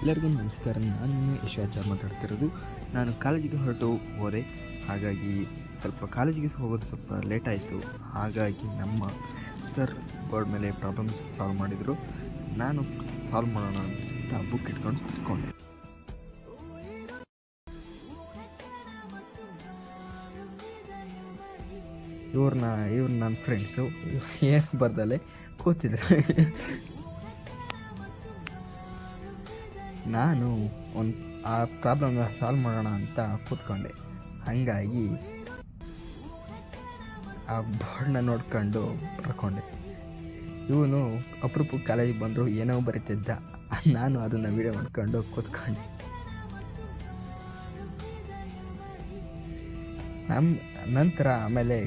ಎಲ್ಲರಿಗೂ ನಮಸ್ಕಾರ. ನಾನು ಯಶಾಚಾರ್ ಮಾತಾಡ್ತಿರೋದು. ನಾನು ಕಾಲೇಜಿಗೆ ಹೋದೆ. ಹಾಗಾಗಿ ಸ್ವಲ್ಪ ಕಾಲೇಜಿಗೆ ಹೋಗೋದು ಸ್ವಲ್ಪ ಲೇಟ್ ಆಯಿತು. ಹಾಗಾಗಿ ನಮ್ಮ ಸರ್ ಬೋರ್ಡ್ ಮೇಲೆ ಪ್ರಾಬ್ಲಮ್ ಸಾಲ್ವ್ ಮಾಡಿದರು. ನಾನು ಸಾಲ್ವ್ ಮಾಡೋಣ ಅಂತ ಬುಕ್ ಇಟ್ಕೊಂಡು ಕೂತ್ಕೊಂಡೆ. ಇವ್ರು ನನ್ನ ಫ್ರೆಂಡ್ಸು ಏನು ಬರ್ದಲ್ಲೇ ಕೂತಿದ್ರು. ನಾನು ಆ ಪ್ರಾಬ್ಲಮ್ನ ಸಾಲ್ವ್ ಮಾಡೋಣ ಅಂತ ಕೂತ್ಕೊಂಡೆ. ಹಾಗಾಗಿ ಆ ಬೋರ್ಡ್ನ ನೋಡ್ಕೊಂಡು ಬರ್ಕೊಂಡೆ. ಇವನು ಅಪರೂಪಕ್ಕೆ ಕಾಲೇಜಿಗೆ ಬಂದರು ಏನೋ ಬರೀತಿದ್ದ. ನಾನು ಅದನ್ನು ವೀಡಿಯೋ ಮಾಡ್ಕೊಂಡು ಕೂತ್ಕೊಂಡೆ. ನಂತರ ಆಮೇಲೆ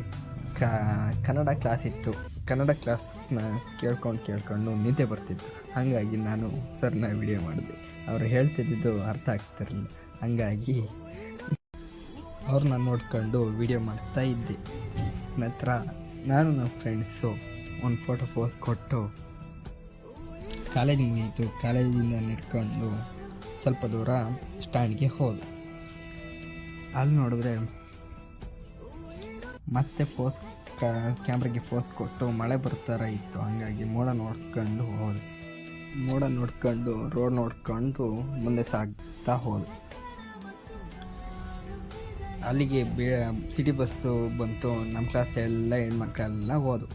ಕನ್ನಡ ಕ್ಲಾಸ್ ಇತ್ತು. ಕನ್ನಡ ಕ್ಲಾಸ್ನ ಕೇಳ್ಕೊಂಡು ನಿದ್ದೆ ಬರ್ತಿತ್ತು. ಹಾಗಾಗಿ ನಾನು ಸರ್ನ ವಿಡಿಯೋ ಮಾಡಿದೆ. ಅವ್ರು ಹೇಳ್ತಿದ್ದು ಅರ್ಥ ಆಗ್ತಿರಲಿಲ್ಲ. ಹಾಗಾಗಿ ಅವ್ರನ್ನ ನೋಡ್ಕೊಂಡು ವಿಡಿಯೋ ಮಾಡ್ತಾ ಇದ್ದೆ. ನಂತರ ನಾನು ನಮ್ಮ ಫ್ರೆಂಡ್ಸು ಒಂದು ಫೋಟೋ ಪೋಸ್ ಕೊಟ್ಟು ಕಾಲೇಜ್ ಮುಗೀತು. ಕಾಲೇಜಿಂದ ನಡ್ಕೊಂಡು ಸ್ವಲ್ಪ ದೂರ ಸ್ಟ್ಯಾಂಡ್ಗೆ ಹೋದೆ. ಅಲ್ಲಿ ನೋಡಿದ್ರೆ ಮತ್ತೆ ಕ್ಯಾಮ್ರಾಗೆ ಪೋಸ್ ಕೊಟ್ಟು ಮಳೆ ಬರ್ತಾರ ಇತ್ತು. ಹಾಗಾಗಿ ಮೋಡ ನೋಡ್ಕೊಂಡು ರೋಡ್ ನೋಡ್ಕೊಂಡು ಮುಂದೆ ಸಾಗ್ತಾ ಹೋದೆ. ಅಲ್ಲಿಗೆ ಸಿಟಿ ಬಸ್ಸು ಬಂತು. ನಮ್ಮ ಕ್ಲಾಸ್ ಎಲ್ಲ ಹೆಣ್ಮಕ್ಳೆಲ್ಲ ಹೋದು.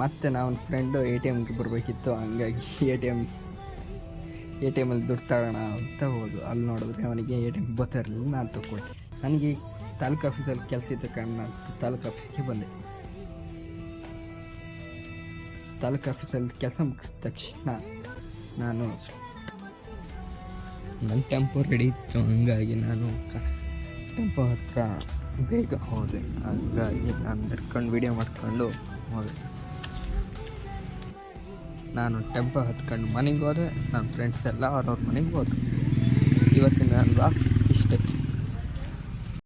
ಮತ್ತು ನಾವು ಫ್ರೆಂಡು ATMಗೆ ಬರಬೇಕಿತ್ತು. ಹಂಗಾಗಿ ಎ ಟಿ ಎಮಲ್ಲಿ ದುಡ್ಡು ತಗೋಣ ಅಂತ ಹೋದು. ಅಲ್ಲಿ ನೋಡಿದ್ರೆ ಅವನಿಗೆ ATM ಬರ್ತಾ ಇರಲಿಲ್ಲ. ನಾನು ತಗೊಂಡೆ. ನನಗೆ ತಾಲೂಕು ಆಫೀಸಲ್ಲಿ ಕೆಲಸ ಇದ್ದ ಕಾರಣ ತಾಲೂಕು ಆಫೀಸ್ಗೆ ಬಂದೆ. ತಾಲೂಕು ಆಫೀಸಲ್ಲಿ ಕೆಲಸ ಮುಗಿಸಿದ ತಕ್ಷಣ ನನ್ನ ಟೆಂಪೋ ರೆಡಿ ಇತ್ತು. ಹಂಗಾಗಿ ನಾನು ಟೆಂಪೋ ಹತ್ರ ಬೇಗ ಹೋದೆ. ಹಾಗಾಗಿ ನಾನು ನಡ್ಕೊಂಡು ವೀಡಿಯೋ ಮಾಡ್ಕೊಂಡು ಹೋದೆ. ನಾನು ಟೆಂಪೋ ಹತ್ಕೊಂಡು ಮನೆಗೆ ಹೋದೆ. ನನ್ನ ಫ್ರೆಂಡ್ಸ್ ಎಲ್ಲ ಅವ್ರವ್ರ ಮನೆಗೆ ಹೋದರು. ಇವತ್ತಿನ ನನ್ನ ವ್ಲಾಗ್ಸ್ ಇಷ್ಟೇ.